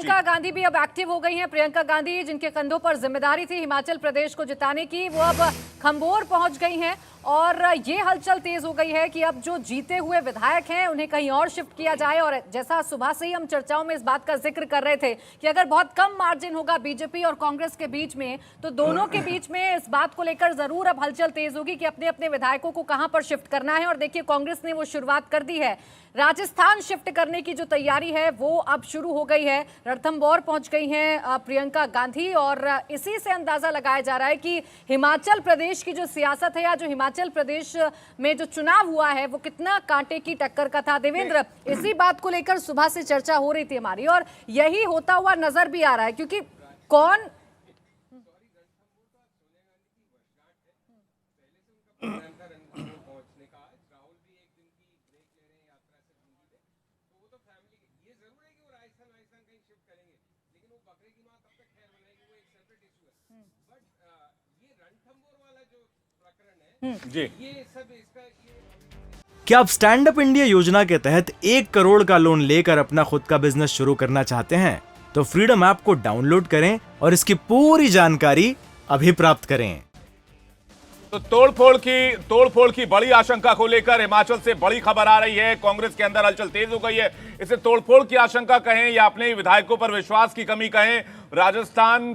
प्रियंका गांधी भी अब एक्टिव हो गई हैं। प्रियंका गांधी जिनके कंधों पर जिम्मेदारी थी हिमाचल प्रदेश को जिताने की, वो अब खंबोर पहुंच गई हैं और ये हलचल तेज हो गई है कि अब जो जीते हुए विधायक हैं उन्हें कहीं और शिफ्ट किया जाए। और जैसा सुबह से ही हम चर्चाओं में इस बात का जिक्र कर रहे थे कि अगर बहुत कम मार्जिन होगा बीजेपी और कांग्रेस के बीच में, तो दोनों के बीच में इस बात को लेकर जरूर अब हलचल तेज होगी कि अपने अपने विधायकों को कहां पर शिफ्ट करना है। और देखिए कांग्रेस ने वो शुरुआत कर दी है, राजस्थान शिफ्ट करने की जो तैयारी है वो अब शुरू हो गई है। रणथंभौर पहुंच गई हैं प्रियंका गांधी और इसी से अंदाजा लगाया जा रहा है कि हिमाचल प्रदेश की जो सियासत है या जो हिमाचल प्रदेश में जो चुनाव हुआ है वो कितना कांटे की टक्कर का था। देवेंद्र, इसी बात को लेकर सुबह से चर्चा हो रही थी हमारी और यही होता हुआ नजर भी आ रहा है क्योंकि कौन जी। क्या आप स्टैंड अप इंडिया योजना के तहत 1 करोड़ का लोन लेकर अपना खुद का बिजनेस शुरू करना चाहते हैं? तो फ्रीडम ऐप को डाउनलोड करें और इसकी पूरी जानकारी अभी प्राप्त करें। तो तोड़फोड़ की बड़ी आशंका को लेकर हिमाचल से बड़ी खबर आ रही है। कांग्रेस के अंदर हलचल तेज हो गई है। इसे तोड़फोड़ की आशंका कहें या अपने विधायकों पर विश्वास की कमी कहें, राजस्थान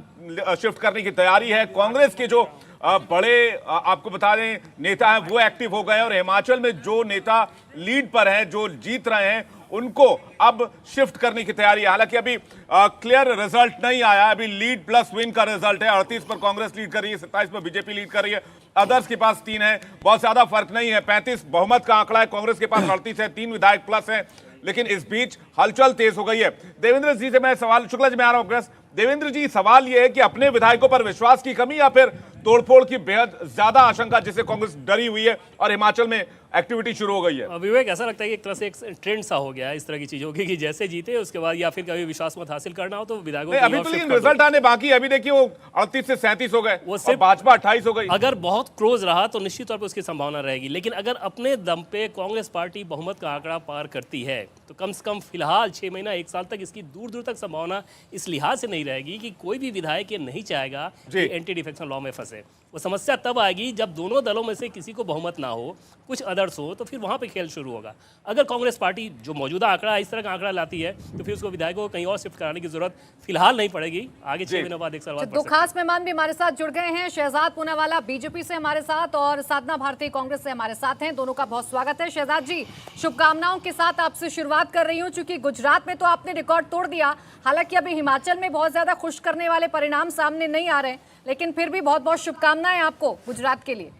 शिफ्ट करने की तैयारी है। कांग्रेस के जो बड़े आपको बता दें नेता हैं वो एक्टिव हो गए और हिमाचल में जो नेता लीड पर हैं, जो जीत रहे हैं, उनको अब शिफ्ट करने की तैयारी है। हालांकि अभी क्लियर रिजल्ट नहीं आया, अभी लीड प्लस विन का रिजल्ट है। 38 पर कांग्रेस लीड कर रही है, 27 पर बीजेपी लीड कर रही है, अदर्स के पास 3 है, बहुत ज्यादा फर्क नहीं है। 35 बहुमत का आंकड़ा है, कांग्रेस के पास 38 है, 3 विधायक प्लस है। लेकिन इस बीच हलचल तेज हो गई है। देवेंद्र जी से मैं सवाल, शुक्ला जी मैं आ रहा हूं। देवेंद्र जी, सवाल यह है कि अपने विधायकों पर विश्वास की कमी या फिर तोड़फोड़ की बेहद ज्यादा आशंका जिससे कांग्रेस डरी हुई है और हिमाचल में एक्टिविटी शुरू हो गई है? विवेक, ऐसा लगता है कि एक तरह से एक ट्रेंड सा हो गया है इस तरह की चीजों की कि जैसे जीते उसके बाद या फिर कभी विश्वास मत हासिल करना हो तो विधायकों को अभी तो लेकिन रिजल्ट आने बाकी। अभी देखिए वो 38 से 37 हो गए और भाजपा 28 हो गई। अगर बहुत क्लोज रहा तो निश्चित तौर पर उसकी संभावना रहेगी, लेकिन अगर अपने दम पे कांग्रेस पार्टी बहुमत का आंकड़ा पार करती है तो कम से कम फिलहाल 6 महीना 1 साल तक इसकी दूर दूर तक संभावना इस लिहाज से नहीं रहेगी कि कोई भी विधायक ये नहीं चाहेगा कि एंटी डिफेक्शन लॉ में फंसे। वो समस्या तब आएगी जब दोनों दलों में से किसी को बहुमत ना हो, कुछ अदर्स हो, तो फिर वहां पे खेल शुरू होगा। अगर कांग्रेस पार्टी जो मौजूदा आंकड़ा इस तरह का आंकड़ा लाती है तो फिर उसको विधायकों को कहीं और शिफ्ट कराने की जरूरत फिलहाल नहीं पड़ेगी। आगे 6 महीनों बाद 1 साल बाद। 2 खास मेहमान भी हमारे साथ जुड़ गए हैं। शहजाद पूनावाला बीजेपी से हमारे साथ और साधना भारती कांग्रेस से हमारे साथ हैं। दोनों का बहुत स्वागत है। शहजाद जी, शुभकामनाओं के साथ आपसे शुरुआत कर रही हूँ क्योंकि गुजरात में तो आपने रिकॉर्ड तोड़ दिया। हालांकि अभी हिमाचल में बहुत ज्यादा खुश करने वाले परिणाम सामने नहीं आ रहे, लेकिन फिर भी बहुत बहुत शुभकामनाएं आपको गुजरात के लिए।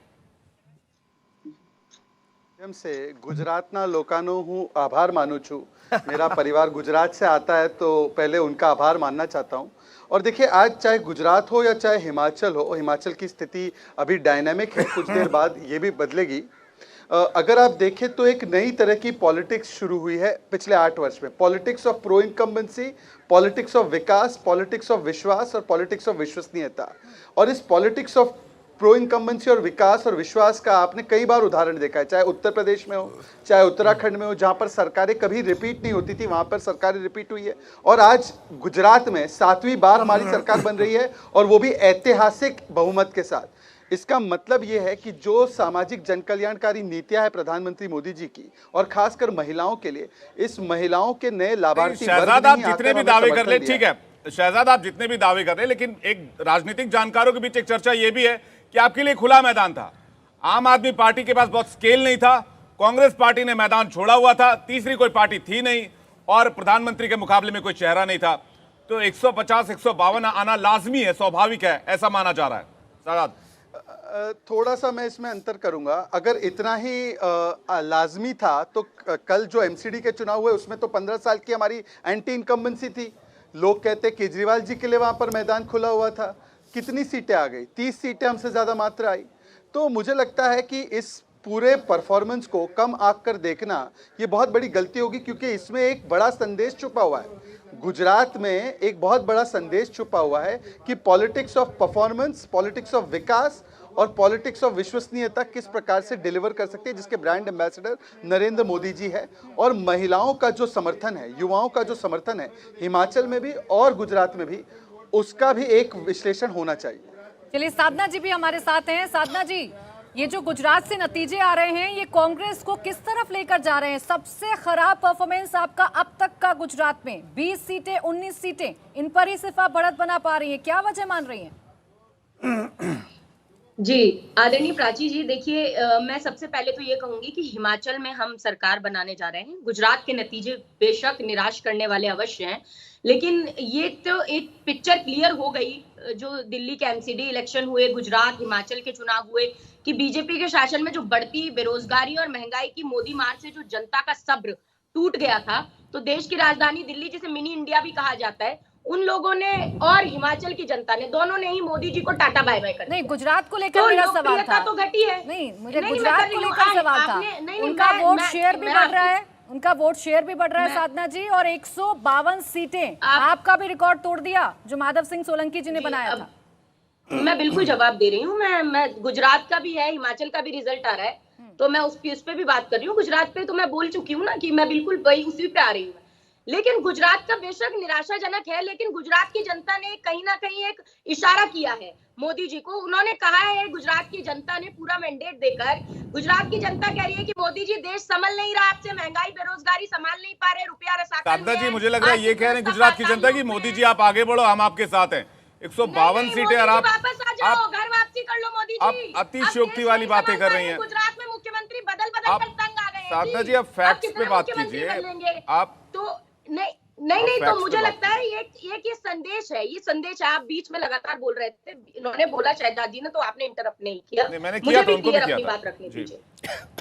से गुजरातना लोकानो हूँ आभार मानू छू। मेरा परिवार गुजरात से आता है तो पहले उनका आभार मानना चाहता हूँ। और देखिए, आज चाहे गुजरात हो या चाहे हिमाचल हो, हिमाचल की स्थिति अभी डायनामिक है, कुछ देर बाद ये भी बदलेगी। अगर आप देखें तो एक नई तरह की पॉलिटिक्स शुरू हुई है पिछले 8 वर्ष में। Politics of pro incumbency, politics of Vikas, politics of विश्वास और पॉलिटिक्स ऑफ विश्वसनीयता। और इस पॉलिटिक्स ऑफ प्रो इनकम्बेंसी और विकास और विश्वास का आपने कई बार उदाहरण देखा है, चाहे उत्तर प्रदेश में हो, चाहे उत्तराखंड में हो, जहां पर सरकारें कभी रिपीट नहीं होती थी, वहां पर सरकारें रिपीट हुई है। और आज गुजरात में 7वीं बार हमारी सरकार बन रही है और वो भी ऐतिहासिक बहुमत के साथ। इसका मतलब ये है कि जो सामाजिक जनकल्याणकारी नीतियां है प्रधानमंत्री मोदी जी की, और खासकर महिलाओं के लिए, इस महिलाओं के नए लाभार्थी शहजाद आप जितने भी दावे कर ले, ठीक है शहजाद आप जितने भी दावे कर रहे हैं, लेकिन एक राजनीतिक जानकारों के बीच एक चर्चा यह भी है कि आपके लिए खुला मैदान था। आम आदमी पार्टी के पास बहुत स्केल नहीं था, कांग्रेस पार्टी ने मैदान छोड़ा हुआ था, तीसरी कोई पार्टी थी नहीं और प्रधानमंत्री के मुकाबले में कोई चेहरा नहीं था। तो 150 152 आना लाजमी है, स्वाभाविक है, ऐसा माना जा रहा है। शहजाद, थोड़ा सा मैं इसमें अंतर करूंगा। अगर इतना ही लाजमी था तो कल जो एमसीडी के चुनाव हुए उसमें तो 15 साल की हमारी एंटी इनकम्बेंसी थी। लोग कहते केजरीवाल जी के लिए वहां पर मैदान खुला हुआ था। कितनी सीटें आ गई? 30 सीटें हमसे ज्यादा मात्रा आई। तो मुझे लगता है कि इस पूरे परफॉर्मेंस को कम आंक कर देखना ये बहुत बड़ी गलती होगी, क्योंकि इसमें एक बड़ा संदेश छुपा हुआ है। गुजरात में एक बहुत बड़ा संदेश छुपा हुआ है कि politics of performance, politics of विकास और पॉलिटिक्स ऑफ विश्वसनीयता किस प्रकार से डिलीवर कर सकती है, जिसके ब्रांड एम्बेसडर नरेंद्र मोदी जी है। और महिलाओं का जो समर्थन है, युवाओं का जो समर्थन है हिमाचल में भी और गुजरात में भी, उसका भी एक विश्लेषण होना चाहिए। चलिए साधना जी भी हमारे साथ हैं। साधना जी, ये जो गुजरात से नतीजे आ रहे हैं, ये कांग्रेस को किस तरफ लेकर जा रहे हैं? सबसे खराब परफॉर्मेंस आपका अब तक का गुजरात में, 20 सीटें 19 सीटें, इन पर ही सिर्फ आप बढ़त बना पा रही हैं, क्या वजह मान रही हैं? जी आदरणीय प्राची जी, देखिए मैं सबसे पहले तो ये कहूंगी कि हिमाचल में हम सरकार बनाने जा रहे हैं। गुजरात के नतीजे बेशक निराश करने वाले अवश्य हैं, लेकिन ये तो एक पिक्चर क्लियर हो गई जो दिल्ली के एमसीडी इलेक्शन हुए, गुजरात हिमाचल के चुनाव हुए, कि बीजेपी के शासन में जो बढ़ती बेरोजगारी और महंगाई की मोदी मार से जो जनता का सब्र टूट गया था, तो देश की राजधानी दिल्ली, जिसे मिनी इंडिया भी कहा जाता है, उन लोगों ने और हिमाचल की जनता ने, दोनों ने ही मोदी जी को टाटा बाय बाय कर नहीं, गुजरात को लेकर तो मेरा सवाल था। तो घटी है। नहीं, मुझे गुजरात को लेकर सवाल था। उनका वोट शेयर भी बढ़ रहा है, उनका वोट शेयर भी बढ़ रहा है साधना जी, और 152 सीटें आपका भी रिकॉर्ड तोड़ दिया जो माधव सिंह सोलंकी जी ने बनाया था। मैं बिल्कुल जवाब दे रही हूँ। मैं गुजरात का भी है, हिमाचल का भी रिजल्ट आ रहा है, तो मैं उस पे भी बात कर रही हूँ। गुजरात पे तो मैं बोल चुकी हूँ ना कि मैं बिल्कुल वही उसी पे आ रही हूँ। लेकिन गुजरात का बेशक निराशाजनक है, लेकिन गुजरात की जनता ने कहीं ना कहीं एक इशारा किया है मोदी जी को। उन्होंने कहा है, गुजरात की जनता ने पूरा मैंडेट देकर, गुजरात की जनता कह रही है कि मोदी जी देश संभल नहीं रहा, आपसे महंगाई बेरोजगारी संभाल नहीं पा रहे, रुपया रसातल साधना जी, मुझे लग रहा है ये कह रहे हैं गुजरात की जनता की मोदी जी आप आगे बढ़ो, हम आपके साथ हैं। 152 सीटें और आप वापस आ जाओ, घर वापसी कर लो मोदी जी। आप अतिशयोक्ति वाली बातें कर रही हैं। गुजरात में मुख्यमंत्री बदल कर तंग आ गए हैं। साधना जी, आप फैक्ट्स पे बात कीजिए। आप तो नहीं तो मुझे लगता है ये संदेश है, ये संदेश है। आप बीच में लगातार बोल रहे थे, इन्होंने बोला शहजाद जी ने, तो आपने इंटरप्ट नहीं किया। मैंने किया, तो उनको भी किया अपनी बात रखने दीजिए।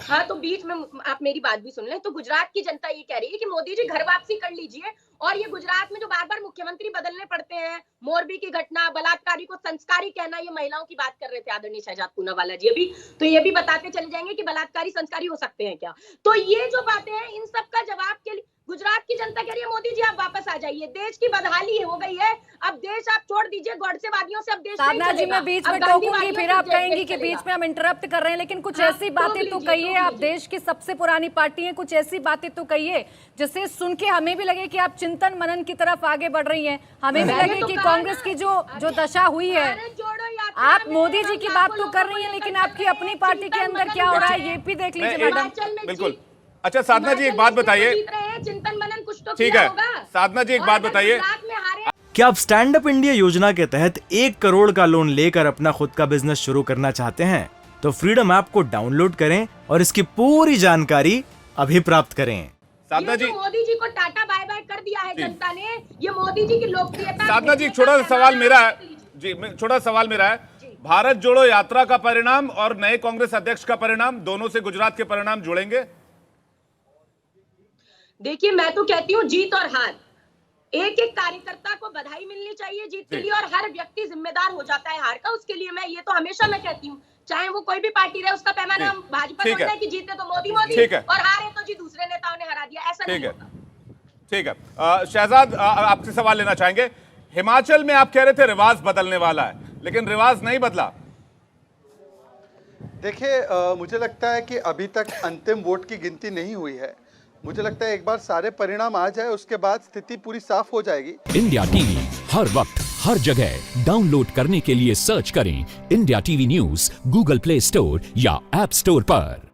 हाँ, तो बीच में आप मेरी बात भी सुन लें। तो गुजरात की जनता ये कह रही है कि मोदी जी घर वापसी कर लीजिए, और ये गुजरात में जो बार बार मुख्यमंत्री बदलने पड़ते हैं, मोरबी की घटना, बलात्कारी को संस्कारी कहना, ये महिलाओं की बात कर रहे थे आदरणीय शहजाद पूनावाला जी अभी, तो ये भी बताते चले जाएंगे कि बलात्कारी संस्कारी हो सकते हैं क्या। तो ये जो बातें हैं, इन सब का जवाब के लिए गुजरात की जनता कह रही है मोदी जी आप वापस आ जाइए, देश की बदहाली हो गई है, अब देश आप छोड़ दीजिए, गौड़सेवादियों से अब देश नहीं साधना जी, मैं बीच में टोकूंगी, फिर आप कहेंगी कि बीच में हम इंटरप्ट कर रहे हैं, लेकिन कुछ ऐसी बातें तो कहिए, आप देश की सबसे पुरानी पार्टी हैं, कुछ ऐसी बातें तो कहिए जिससे सुन के हमें भी लगे कि आप चिंतन मनन की तरफ आगे बढ़ रही हैं, हमें भी लगे कि कांग्रेस की जो दशा हुई है। आप मोदी जी की बात तो कर रही हैं, लेकिन आपकी अपनी पार्टी के अंदर क्या हो रहा है ये भी देख लीजिए मैडम। बिल्कुल। अच्छा साधना जी, एक बात बताइए। चिंतन मनन कुछ तो ठीक है साधना जी, एक बात बताइए, क्या आप स्टैंड अप इंडिया योजना के तहत 1 करोड़ का लोन लेकर अपना खुद का बिजनेस शुरू करना चाहते हैं? तो फ्रीडम ऐप को डाउनलोड करें और इसकी पूरी जानकारी अभी प्राप्त करें। साधना जी, मोदी जी को टाटा बाय बाय कर दिया है जनता ने, ये मोदी जी की लोकप्रियता। साधना जी, छोटा सा सवाल मेरा है जी, छोटा सवाल मेरा है, भारत जोड़ो यात्रा का परिणाम और नए कांग्रेस अध्यक्ष का परिणाम, दोनों से गुजरात के परिणाम जुड़ेंगे? देखिए, मैं तो कहती हूँ जीत और हार, एक एक कार्यकर्ता को बधाई मिलनी चाहिए जीत के लिए, और हर व्यक्ति जिम्मेदार हो जाता है हार का। उसके लिए मैं ये तो हमेशा मैं कहती हूँ, चाहे वो कोई भी पार्टी रहे, उसका पैमाना हम भाजपा समझते हैं कि जीते तो मोदी और हारे तो जी दूसरे नेताओं ने हरा दिया, ऐसा नहीं होता। ठीक है शहजाद, आपसे सवाल लेना चाहेंगे। हिमाचल में आप कह रहे थे रिवाज बदलने वाला है, लेकिन रिवाज नहीं बदला। देखिए, मुझे लगता है कि अभी तक अंतिम वोट की गिनती नहीं हुई है। मुझे लगता है एक बार सारे परिणाम आ जाए, उसके बाद स्थिति पूरी साफ हो जाएगी। इंडिया टीवी हर वक्त हर जगह डाउनलोड करने के लिए सर्च करें India TV news Google play store या ऐप स्टोर पर।